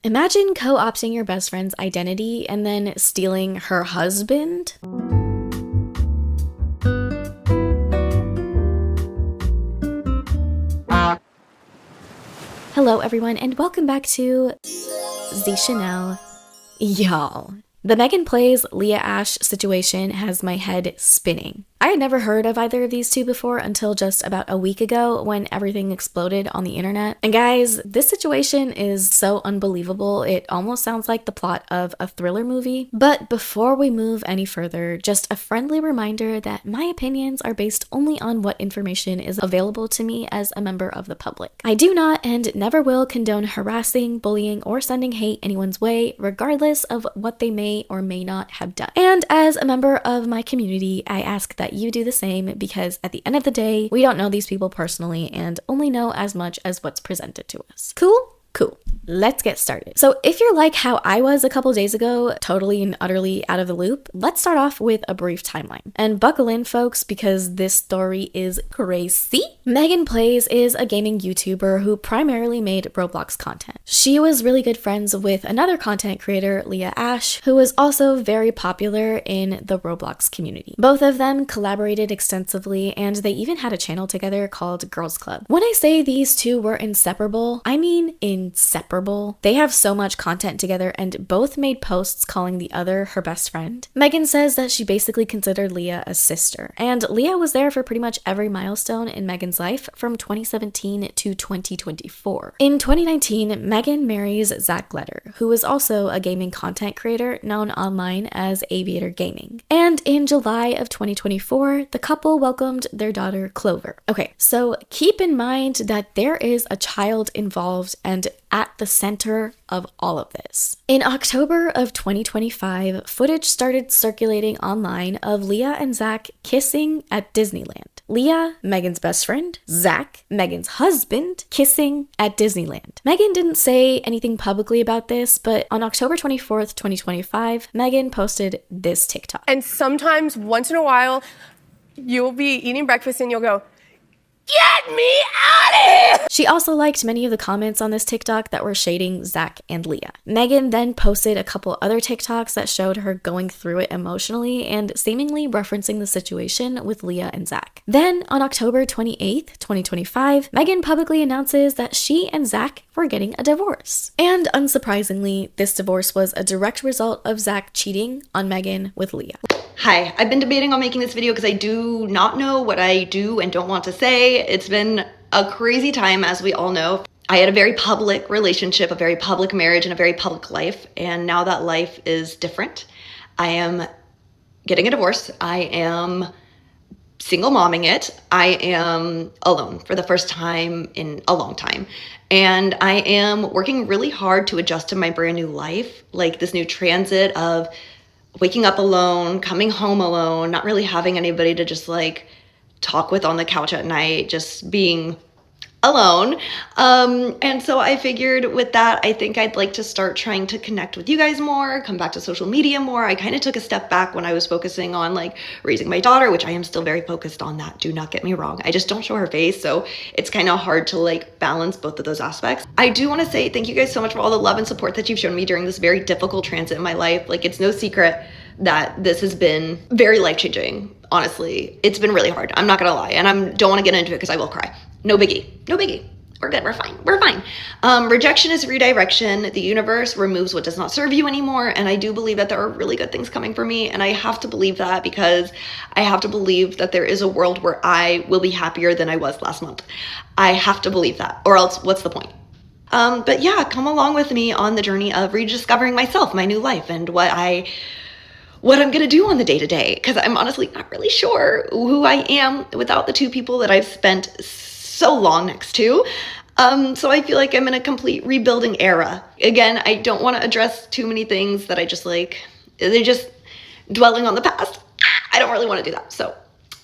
Imagine co-opting your best friend's identity and then stealing her husband. Hello everyone and welcome back to the Chanel. Y'all, the Megan Plays Leah Ashe situation has my head spinning. I had never heard of either of these two before until just about a week ago when everything exploded on the internet. And guys, this situation is so unbelievable, it almost sounds like the plot of a thriller movie. But before we move any further, just a friendly reminder that my opinions are based only on what information is available to me as a member of the public. I do not and never will condone harassing, bullying, or sending hate anyone's way, regardless of what they may or may not have done. And as a member of my community, I ask that you do the same, because at the end of the day, we don't know these people personally and only know as much as what's presented to us. Cool? Cool. Let's get started. So if you're like how I was a couple days ago, totally and utterly out of the loop, let's start off with a brief timeline. And buckle in, folks, because this story is crazy. Megan Plays is a gaming YouTuber who primarily made Roblox content. She was really good friends with another content creator, Leah Ashe, who was also very popular in the Roblox community. Both of them collaborated extensively, and they even had a channel together called Girls Club. When I say these two were inseparable, I mean inseparable. They have so much content together and both made posts calling the other her best friend. Megan says that she basically considered Leah a sister, and Leah was there for pretty much every milestone in Megan's life from 2017 to 2024. In 2019, Megan marries Zach Letter, who is also a gaming content creator known online as Aviator Gaming. And in July of 2024, the couple welcomed their daughter Clover. Okay, so keep in mind that there is a child involved and at the center of all of this. In October of 2025, footage started circulating online of Leah and Zach kissing at Disneyland. Leah, Megan's best friend, Zach, Megan's husband, kissing at Disneyland. Megan didn't say anything publicly about this, but on October 24th, 2025, Megan posted this TikTok. And sometimes, once in a while, you'll be eating breakfast and you'll go, "Get me out of here!" She also liked many of the comments on this TikTok that were shading Zach and Leah. Megan then posted a couple other TikToks that showed her going through it emotionally and seemingly referencing the situation with Leah and Zach. Then, on October 28th, 2025, Megan publicly announces that she and Zach were getting a divorce. And unsurprisingly, this divorce was a direct result of Zach cheating on Megan with Leah. Hi, I've been debating on making this video because I do not know what I do and don't want to say. It's been a crazy time, as we all know. I had a very public relationship, a very public marriage, and a very public life, and now that life is different. I am getting a divorce. I am single momming it. I am alone for the first time in a long time. And I am working really hard to adjust to my brand new life, like this new transit of waking up alone, coming home alone, not really having anybody to just like talk with on the couch at night, just being alone. And so I figured with that, I think I'd like to start trying to connect with you guys more, come back to social media more. I kind of took a step back when I was focusing on like raising my daughter, which I am still very focused on that. Do not get me wrong. I just don't show her face. So it's kind of hard to like balance both of those aspects. I do want to say thank you guys so much for all the love and support that you've shown me during this very difficult transit in my life. Like, it's no secret that this has been very life-changing. Honestly, it's been really hard. I'm not gonna lie, and I don't want to get into it because I will cry. No biggie. No biggie. We're good. We're fine. We're fine. Rejection is redirection. The universe removes what does not serve you anymore. And I do believe that there are really good things coming for me. And I have to believe that because I have to believe that there is a world where I will be happier than I was last month. I have to believe that, or else what's the point? But yeah, come along with me on the journey of rediscovering myself, my new life, and what I'm gonna do on the day-to-day, because I'm honestly not really sure who I am without the two people that I've spent so long next to. So I feel like I'm in a complete rebuilding era. Again, I don't want to address too many things that I just like, they're just dwelling on the past. I don't really want to do that. So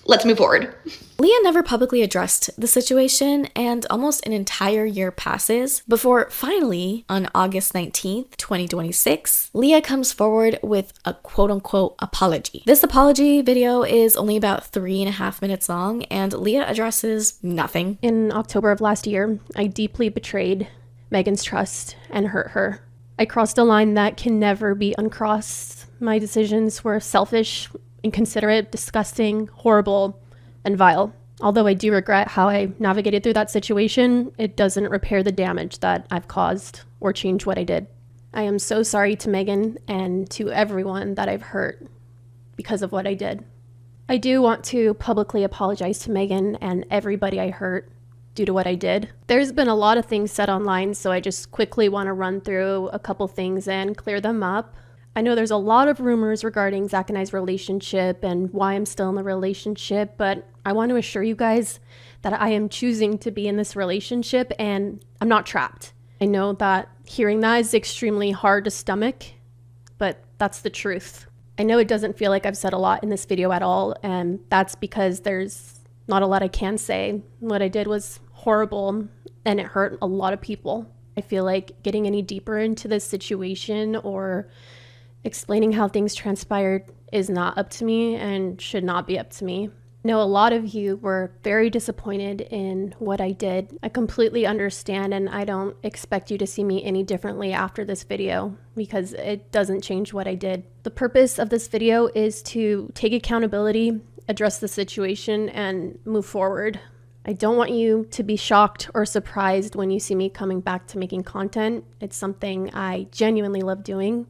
let's move forward. Leah never publicly addressed the situation, and almost an entire year passes before finally, on August 19th, 2026, Leah comes forward with a quote-unquote apology. This apology video is only about 3.5 minutes long, and Leah addresses nothing. In October of last year, I deeply betrayed Megan's trust and hurt her. I crossed a line that can never be uncrossed. My decisions were selfish, inconsiderate, disgusting, horrible, and vile. Although I do regret how I navigated through that situation, it doesn't repair the damage that I've caused or change what I did. I am so sorry to Megan and to everyone that I've hurt because of what I did. I do want to publicly apologize to Megan and everybody I hurt due to what I did. There's been a lot of things said online, so I just quickly want to run through a couple things and clear them up. I know there's a lot of rumors regarding Zach and I's relationship and why I'm still in the relationship, but I want to assure you guys that I am choosing to be in this relationship and I'm not trapped. I know that hearing that is extremely hard to stomach, but that's the truth. I know it doesn't feel like I've said a lot in this video at all, and that's because there's not a lot I can say. What I did was horrible and it hurt a lot of people. I feel like getting any deeper into this situation or explaining how things transpired is not up to me and should not be up to me. I know a lot of you were very disappointed in what I did. I completely understand, and I don't expect you to see me any differently after this video because it doesn't change what I did. The purpose of this video is to take accountability, address the situation, and move forward. I don't want you to be shocked or surprised when you see me coming back to making content. It's something I genuinely love doing,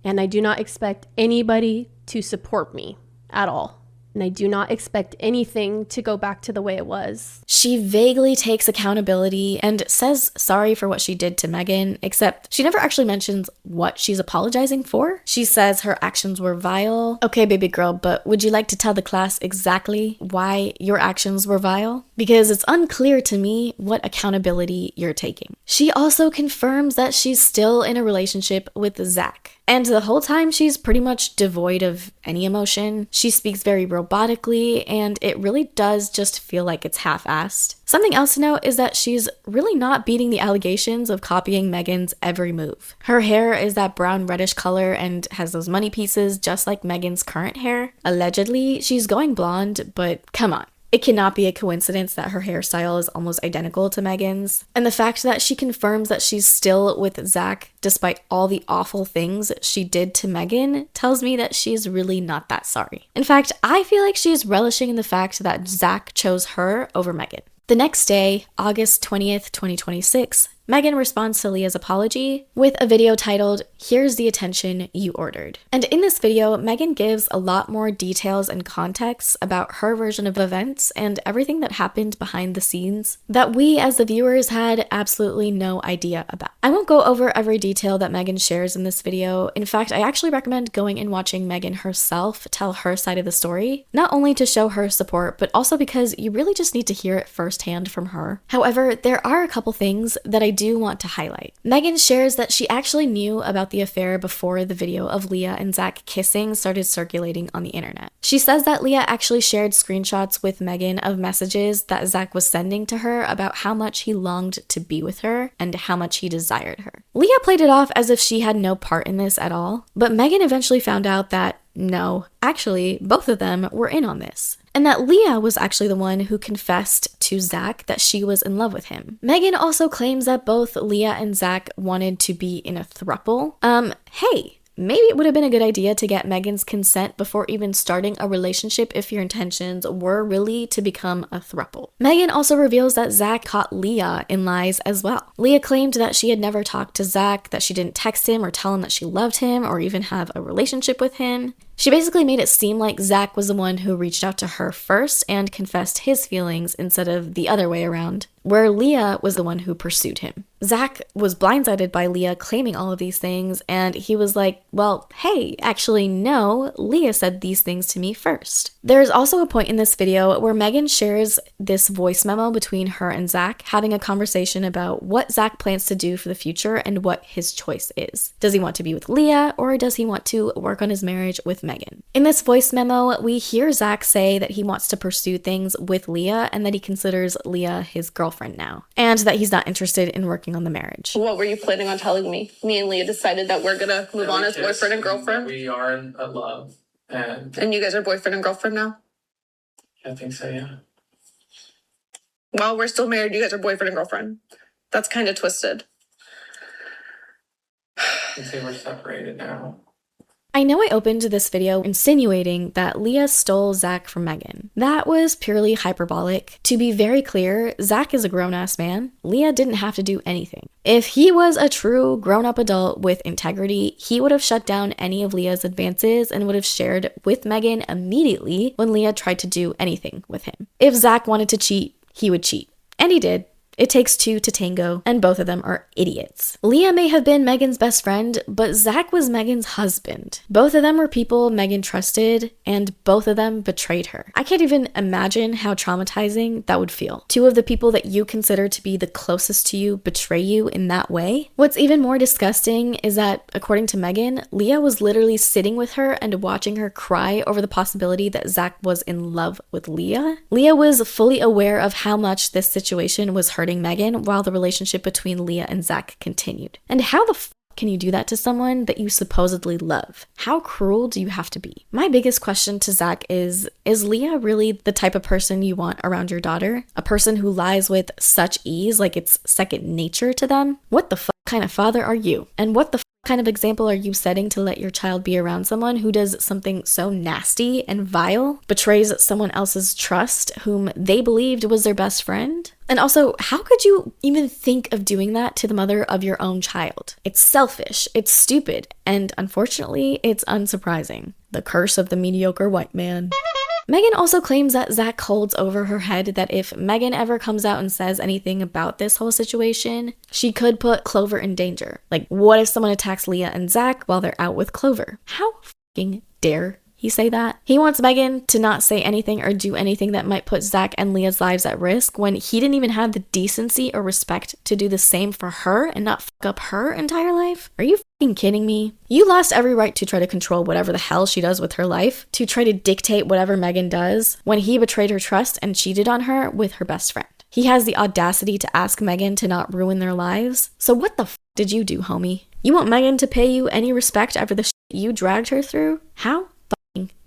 and I do not expect anybody to support me at all. And I do not expect anything to go back to the way it was. She vaguely takes accountability and says sorry for what she did to Megan, except she never actually mentions what she's apologizing for. She says her actions were vile. Okay, baby girl, but would you like to tell the class exactly why your actions were vile? Because it's unclear to me what accountability you're taking. She also confirms that she's still in a relationship with Zach. And the whole time, she's pretty much devoid of any emotion. She speaks very robotically, and it really does just feel like it's half-assed. Something else to note is that she's really not beating the allegations of copying Megan's every move. Her hair is that brown reddish color and has those money pieces just like Megan's current hair. Allegedly, she's going blonde, but come on. It cannot be a coincidence that her hairstyle is almost identical to Megan's. And the fact that she confirms that she's still with Zach despite all the awful things she did to Megan tells me that she's really not that sorry. In fact, I feel like she's relishing in the fact that Zach chose her over Megan. The next day, August 20th, 2026, Megan responds to Leah's apology with a video titled, "Here's the attention you ordered." And in this video, Megan gives a lot more details and context about her version of events and everything that happened behind the scenes that we as the viewers had absolutely no idea about. I won't go over every detail that Megan shares in this video. In fact, I actually recommend going and watching Megan herself tell her side of the story, not only to show her support, but also because you really just need to hear it firsthand from her. However, there are a couple things that I do want to highlight. Megan shares that she actually knew about the affair before the video of Leah and Zach kissing started circulating on the internet. She says that Leah actually shared screenshots with Megan of messages that Zach was sending to her about how much he longed to be with her and how much he desired her. Leah played it off as if she had no part in this at all, but Megan eventually found out that no, actually, both of them were in on this. And that Leah was actually the one who confessed to Zach that she was in love with him. Megan also claims that both Leah and Zach wanted to be in a throuple. Hey, maybe it would have been a good idea to get Megan's consent before even starting a relationship if your intentions were really to become a throuple. Megan also reveals that Zach caught Leah in lies as well. Leah claimed that she had never talked to Zach, that she didn't text him or tell him that she loved him or even have a relationship with him. She basically made it seem like Zach was the one who reached out to her first and confessed his feelings instead of the other way around, where Leah was the one who pursued him. Zach was blindsided by Leah claiming all of these things, and he was like, well, hey, actually no, Leah said these things to me first. There's also a point in this video where Megan shares this voice memo between her and Zach, having a conversation about what Zach plans to do for the future and what his choice is. Does he want to be with Leah, or does he want to work on his marriage with Megan? In this voice memo, we hear Zach say that he wants to pursue things with Leah and that he considers Leah his girlfriend now, and that he's not interested in working on the marriage. What were you planning on telling me? Me and Leah decided that we're gonna move on as boyfriend and girlfriend. We are in love. And you guys are boyfriend and girlfriend now? I think so, yeah. While we're still married, you guys are boyfriend and girlfriend. That's kind of twisted. since they were separated now. I know I opened this video insinuating that Leah stole Zach from Megan. That was purely hyperbolic. To be very clear, Zach is a grown-ass man. Leah didn't have to do anything. If he was a true grown-up adult with integrity, he would have shut down any of Leah's advances and would have shared with Megan immediately when Leah tried to do anything with him. If Zach wanted to cheat, he would cheat. And he did. It takes two to tango, and both of them are idiots. Leah may have been Megan's best friend, but Zach was Megan's husband. Both of them were people Megan trusted, and both of them betrayed her. I can't even imagine how traumatizing that would feel. Two of the people that you consider to be the closest to you betray you in that way. What's even more disgusting is that, according to Megan, Leah was literally sitting with her and watching her cry over the possibility that Zach was in love with Leah. Leah was fully aware of how much this situation was hurting Megan while the relationship between Leah and Zach continued. And how the can you do that to someone that you supposedly love? How cruel do you have to be? My biggest question to Zach is Leah really the type of person you want around your daughter? A person who lies with such ease, like it's second nature to them? What the kind of father are you? And what the kind of example are you setting to let your child be around someone who does something so nasty and vile, betrays someone else's trust whom they believed was their best friend? And also, how could you even think of doing that to the mother of your own child? It's selfish, it's stupid, and unfortunately, it's unsurprising. The curse of the mediocre white man. Megan also claims that Zach holds over her head that if Megan ever comes out and says anything about this whole situation, she could put Clover in danger. Like, what if someone attacks Leah and Zach while they're out with Clover? How fucking dare he say that? He wants Megan to not say anything or do anything that might put Zach and Leah's lives at risk when he didn't even have the decency or respect to do the same for her and not fuck up her entire life? Are you fucking kidding me? You lost every right to try to control whatever the hell she does with her life, to try to dictate whatever Megan does when he betrayed her trust and cheated on her with her best friend. He has the audacity to ask Megan to not ruin their lives. So what the did you do, homie? You want Megan to pay you any respect after the shit you dragged her through? How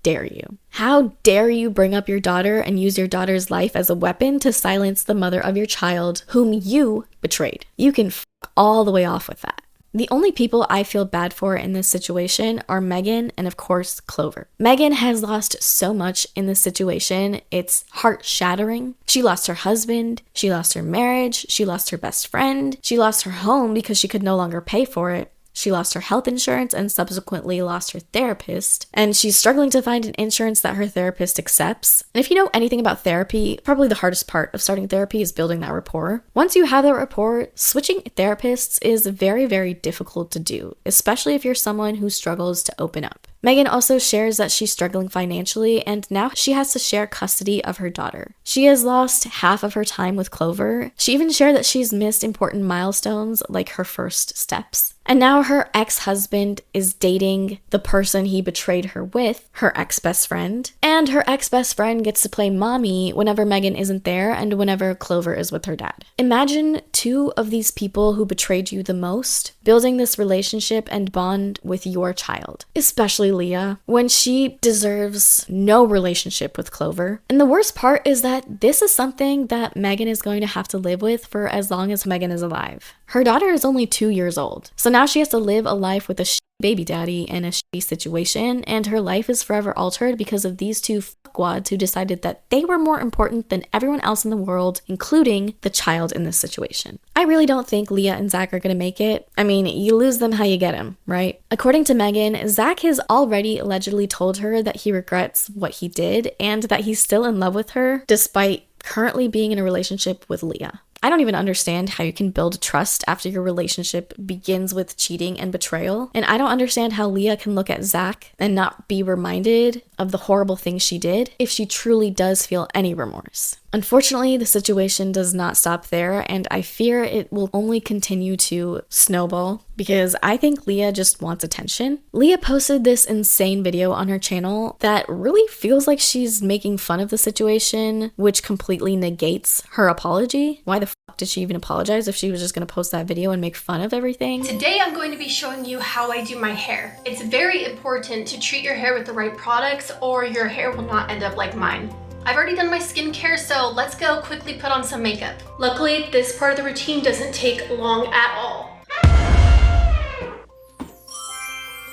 dare you? How dare you bring up your daughter and use your daughter's life as a weapon to silence the mother of your child whom you betrayed? You can f all the way off with that. The only people I feel bad for in this situation are Megan and, of course, Clover. Megan has lost so much in this situation, it's heart-shattering. She lost her husband, she lost her marriage, she lost her best friend, she lost her home because she could no longer pay for it. She lost her health insurance and subsequently lost her therapist, and she's struggling to find an insurance that her therapist accepts. And if you know anything about therapy, probably the hardest part of starting therapy is building that rapport. Once you have that rapport, switching therapists is very, very difficult to do, especially if you're someone who struggles to open up. Megan also shares that she's struggling financially and now she has to share custody of her daughter. She has lost half of her time with Clover. She even shared that she's missed important milestones like her first steps. And now her ex-husband is dating the person he betrayed her with, her ex-best friend. And her ex-best friend gets to play mommy whenever Megan isn't there and whenever Clover is with her dad. Imagine two of these people who betrayed you the most building this relationship and bond with your child, especially Leah, when she deserves no relationship with Clover. And the worst part is that this is something that Megan is going to have to live with for as long as Megan is alive. Her daughter is only 2 years old, so now she has to live a life with a baby daddy in a shitty situation, and her life is forever altered because of these two fuckwads who decided that they were more important than everyone else in the world, including the child in this situation. I really don't think Leah and Zach are gonna make it. I mean, you lose them how you get them, right? According to Megan, Zach has already allegedly told her that he regrets what he did and that he's still in love with her despite currently being in a relationship with Leah. I don't even understand how you can build trust after your relationship begins with cheating and betrayal. And I don't understand how Leah can look at Zach and not be reminded of the horrible things she did if she truly does feel any remorse. Unfortunately, the situation does not stop there, and I fear it will only continue to snowball because I think Leah just wants attention. Leah posted this insane video on her channel that really feels like she's making fun of the situation, which completely negates her apology. Why the fuck did she even apologize if she was just going to post that video and make fun of everything? Today I'm going to be showing you how I do my hair. It's very important to treat your hair with the right products or your hair will not end up like mine. I've already done my skincare, so let's go quickly put on some makeup. Luckily, this part of the routine doesn't take long at all.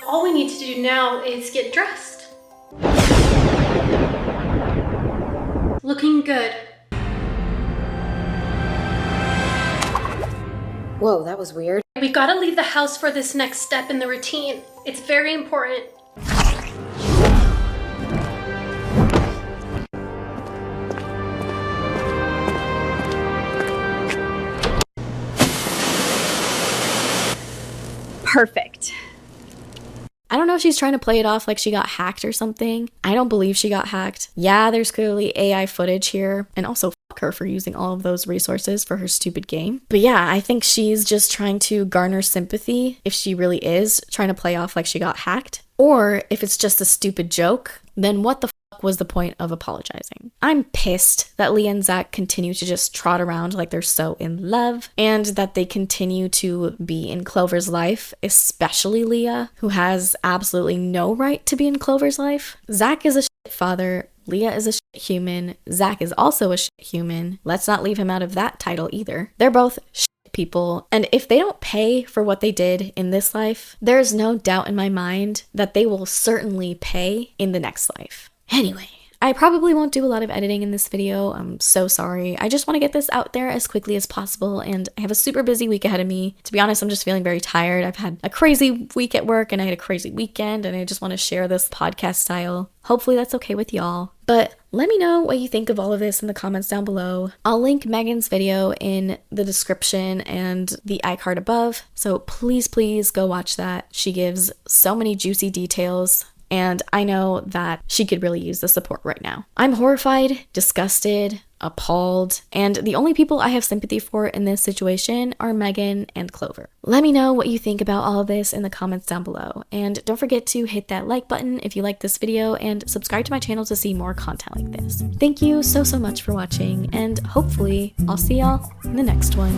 All we need to do now is get dressed. Looking good. Whoa, that was weird. We gotta leave the house for this next step in the routine. It's very important. Perfect. I don't know if she's trying to play it off like she got hacked or something. I don't believe she got hacked. Yeah, there's clearly AI footage here, and also fuck her for using all of those resources for her stupid game. But yeah, I think she's just trying to garner sympathy if she really is trying to play off like she got hacked. Or if it's just a stupid joke, then what the fuck was the point of apologizing? I'm pissed that Leah and Zach continue to just trot around like they're so in love, and that they continue to be in Clover's life, especially Leah, who has absolutely no right to be in Clover's life. Zach is a shit father. Leah is a shit human. Zach is also a shit human. Let's not leave him out of that title either. They're both shit people, and if they don't pay for what they did in this life, there's no doubt in my mind that they will certainly pay in the next life. Anyway, I probably won't do a lot of editing in this video. I'm so sorry. I just want to get this out there as quickly as possible, and I have a super busy week ahead of me. To be honest, I'm just feeling very tired. I've had a crazy week at work, and I had a crazy weekend, and I just want to share this podcast style. Hopefully that's okay with y'all. But let me know what you think of all of this in the comments down below. I'll link Megan's video in the description and the iCard above, so please go watch that. She gives so many juicy details, and I know that she could really use the support right now. I'm horrified, disgusted, appalled, and the only people I have sympathy for in this situation are Megan and Clover. Let me know what you think about all of this in the comments down below, and don't forget to hit that like button if you like this video, and subscribe to my channel to see more content like this. Thank you so much for watching, and hopefully I'll see y'all in the next one.